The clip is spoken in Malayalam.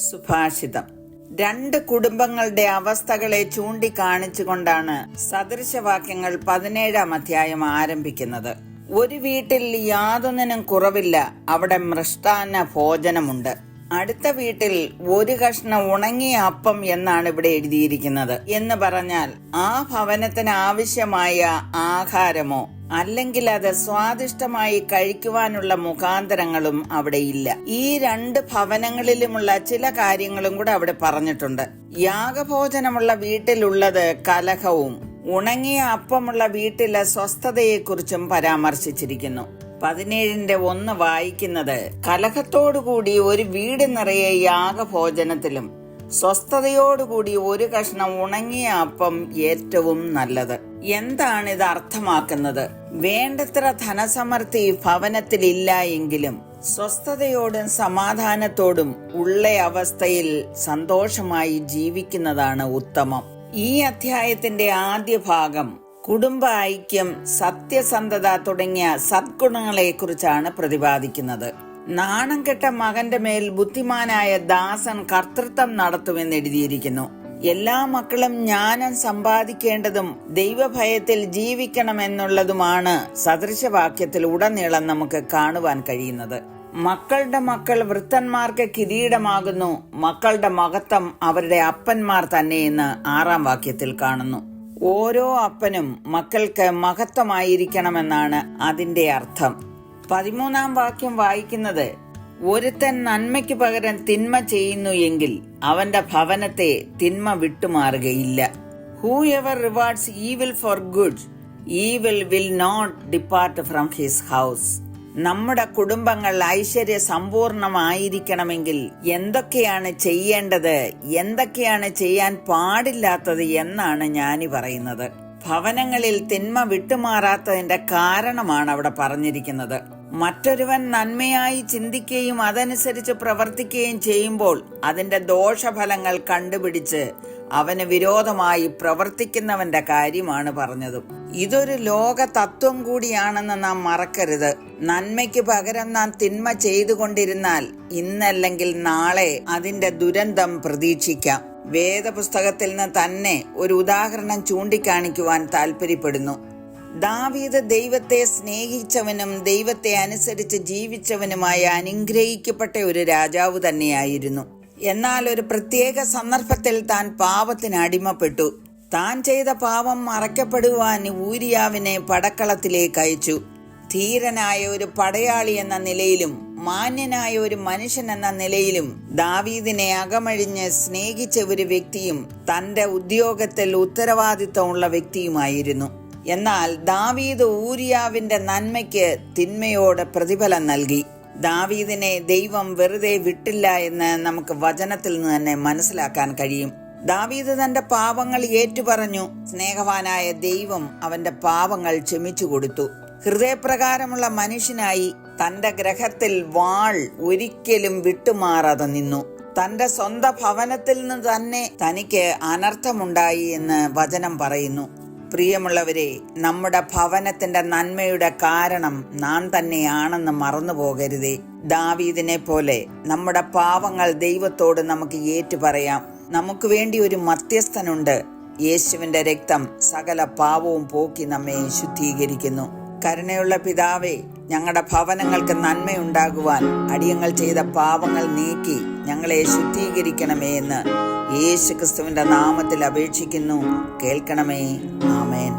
സുഭാഷിതം. രണ്ട് കുടുംബങ്ങളുടെ അവസ്ഥകളെ ചൂണ്ടിക്കാണിച്ചുകൊണ്ടാണ് സദൃശവാക്യങ്ങൾ 17-ാം അധ്യായം ആരംഭിക്കുന്നത്. ഒരു വീട്ടിൽ യാതൊന്നിനും കുറവില്ല, അവിടെ മൃഷ്ടാന്ന ഭോജനമുണ്ട്. അടുത്ത വീട്ടിൽ ഒരു കഷ്ണം ഉണങ്ങിയ അപ്പം എന്നാണ് ഇവിടെ എഴുതിയിരിക്കുന്നത്. എന്ന് പറഞ്ഞാൽ ആ ഭവനത്തിന് ആവശ്യമായ ആഹാരമോ അല്ലെങ്കിൽ അത് സ്വാദിഷ്ടമായി കഴിക്കുവാനുള്ള മുഖാന്തരങ്ങളും അവിടെ ഇല്ല. ഈ രണ്ട് ഭവനങ്ങളിലുമുള്ള ചില കാര്യങ്ങളും കൂടെ അവിടെ പറഞ്ഞിട്ടുണ്ട്. യാഗഭോജനമുള്ള വീട്ടിലുള്ളത് കലഹവും ഉണങ്ങിയ അപ്പമുള്ള വീട്ടിലെ സ്വസ്ഥതയെക്കുറിച്ചും പരാമർശിച്ചിരിക്കുന്നു. 17-1 വായിക്കുന്നത്, കലഹത്തോടുകൂടി ഒരു വീട് നിറയെ യാഗഭോജനത്തിലും സ്വസ്ഥതയോടുകൂടി ഒരു കഷ്ണം ഉണങ്ങിയ അപ്പം ഏറ്റവും നല്ലത്. എന്താണ് ഇത് അർത്ഥമാക്കുന്നത്? വേണ്ടത്ര ധനസമൃദ്ധി ഭവനത്തിലില്ല എങ്കിലും സ്വസ്ഥതയോടും സമാധാനത്തോടും ഉള്ള അവസ്ഥയിൽ സന്തോഷമായി ജീവിക്കുന്നതാണ് ഉത്തമം. ഈ അധ്യായത്തിന്റെ ആദ്യ ഭാഗം കുടുംബ ഐക്യം, സത്യസന്ധത തുടങ്ങിയ സദ്ഗുണങ്ങളെ കുറിച്ചാണ് പ്രതിപാദിക്കുന്നത്. നാണം കെട്ട മകന്റെ മേൽ ബുദ്ധിമാനായ ദാസൻ കർത്തൃത്വം നടത്തുമെന്ന് എഴുതിയിരിക്കുന്നു. എല്ലാ മക്കളും ജ്ഞാനം സമ്പാദിക്കേണ്ടതും ദൈവഭയത്തിൽ ജീവിക്കണമെന്നുള്ളതുമാണ് സദൃശവാക്യത്തിൽ ഉടനീളം നമുക്ക് കാണുവാൻ കഴിയുന്നത്. മക്കളുടെ മക്കൾ വൃദ്ധന്മാർക്ക് കിരീടമാകുന്നു, മക്കളുടെ മഹത്വം അവരുടെ അപ്പന്മാർ തന്നെയെന്ന് 6-ാം വാക്യത്തിൽ കാണുന്നു. ഓരോ അപ്പനും മക്കൾക്ക് മഹത്വമായിരിക്കണമെന്നാണ് അതിന്റെ അർത്ഥം. 13-ാം വാക്യം വായിക്കുന്നത്, ഒരുത്തൻ നന്മയ്ക്ക് പകരം തിന്മ ചെയ്യുന്നു എങ്കിൽ അവന്റെ ഭവനത്തെ തിന്മ വിട്ടുമാറുകയില്ല. Whoever rewards evil for good, evil will not depart from his house. നമ്മുടെ കുടുംബങ്ങൾ ഐശ്വര്യ സമ്പൂർണമായിരിക്കണമെങ്കിൽ എന്തൊക്കെയാണ് ചെയ്യേണ്ടത്, എന്തൊക്കെയാണ് ചെയ്യാൻ പാടില്ലാത്തത് എന്നാണ് ഞാനീ പറയുന്നത്. ഭവനങ്ങളിൽ തിന്മ വിട്ടുമാറാത്തതിന്റെ കാരണമാണ് അവിടെ പറഞ്ഞിരിക്കുന്നത്. മറ്റൊരുവൻ നന്മയായി ചിന്തിക്കുകയും അതനുസരിച്ച് പ്രവർത്തിക്കുകയും ചെയ്യുമ്പോൾ അതിന്റെ ദോഷഫലങ്ങൾ കണ്ടുപിടിച്ച് അവന് വിരോധമായി പ്രവർത്തിക്കുന്നവന്റെ കാര്യമാണ് പറഞ്ഞതും. ഇതൊരു ലോക തത്വം കൂടിയാണെന്ന് നാം മറക്കരുത്. നന്മയ്ക്ക് പകരം നാം തിന്മ ചെയ്തുകൊണ്ടിരുന്നാൽ ഇന്നല്ലെങ്കിൽ നാളെ അതിന്റെ ദുരന്തം പ്രതീക്ഷിക്കാം. വേദപുസ്തകത്തിൽ നിന്ന് തന്നെ ഒരു ഉദാഹരണം ചൂണ്ടിക്കാണിക്കുവാൻ താല്പര്യപ്പെടുന്നു. ദാവീദ് ദൈവത്തെ സ്നേഹിച്ചവനും ദൈവത്തെ അനുസരിച്ച് ജീവിച്ചവനുമായ അനുഗ്രഹിക്കപ്പെട്ട ഒരു രാജാവ് തന്നെയായിരുന്നു. എന്നാൽ ഒരു പ്രത്യേക സന്ദർഭത്തിൽ താൻ പാപത്തിന് അടിമപ്പെട്ടു. താൻ ചെയ്ത പാപം മറയ്ക്കപ്പെടുവാൻ ഊരിയാവിനെ പടക്കളത്തിലേക്ക് അയച്ചു. ധീരനായ ഒരു പടയാളി എന്ന നിലയിലും മാന്യനായ ഒരു മനുഷ്യൻ എന്ന നിലയിലും ദാവീദിനെ അകമഴിഞ്ഞ് സ്നേഹിച്ച ഒരു വ്യക്തിയും തന്റെ ഉദ്യോഗത്തിൽ ഉത്തരവാദിത്വമുള്ള വ്യക്തിയുമായിരുന്നു. എന്നാൽ ദാവീദ് ഊരിയാവിന്റെ നന്മയ്ക്ക് തിന്മയോട് പ്രതിഫലം നൽകി. ദാവീദിനെ ദൈവം വെറുതെ വിട്ടില്ല എന്ന് നമുക്ക് വചനത്തിൽ നിന്ന് തന്നെ മനസ്സിലാക്കാൻ കഴിയും. ദാവീദ് തന്റെ പാപങ്ങൾ ഏറ്റുപറഞ്ഞു. സ്നേഹവാനായ ദൈവം അവന്റെ പാപങ്ങൾ ക്ഷമിച്ചു കൊടുത്തു. ഹൃദയപ്രകാരമുള്ള മനുഷ്യനായി തന്റെ ഗ്രഹത്തിൽ വാൾ ഒരിക്കലും വിട്ടുമാറാതെ നിന്നു. തന്റെ സ്വന്തം ഭവനത്തിൽ നിന്ന് തന്നെ തനിക്ക് അനർത്ഥമുണ്ടായി എന്ന് വചനം പറയുന്നു. പ്രിയമുള്ളവരെ, നമ്മുടെ ഭവനത്തിന്റെ നന്മയുടെ കാരണം നാം തന്നെയാണെന്ന് മറന്നു പോകരുതേ. ദാവീദിനെ പോലെ നമ്മുടെ പാപങ്ങൾ ദൈവത്തോട് നമുക്ക് ഏറ്റുപറയാം. നമുക്ക് വേണ്ടി ഒരു മധ്യസ്ഥനുണ്ട്. യേശുവിന്റെ രക്തം സകല പാപവും പോക്കി നമ്മെ ശുദ്ധീകരിക്കുന്നു. കരുണയുള്ള പിതാവേ, ഞങ്ങളുടെ ഭവനങ്ങൾക്ക് നന്മയുണ്ടാകുവാൻ അടിയങ്ങൾ ചെയ്ത പാപങ്ങൾ നീക്കി ഞങ്ങളെ ശുദ്ധീകരിക്കണമേ എന്ന് യേശുക്രിസ്തുവിന്റെ നാമത്തിൽ അപേക്ഷിക്കുന്നു. കേൾക്കണമേ. ആമേൻ.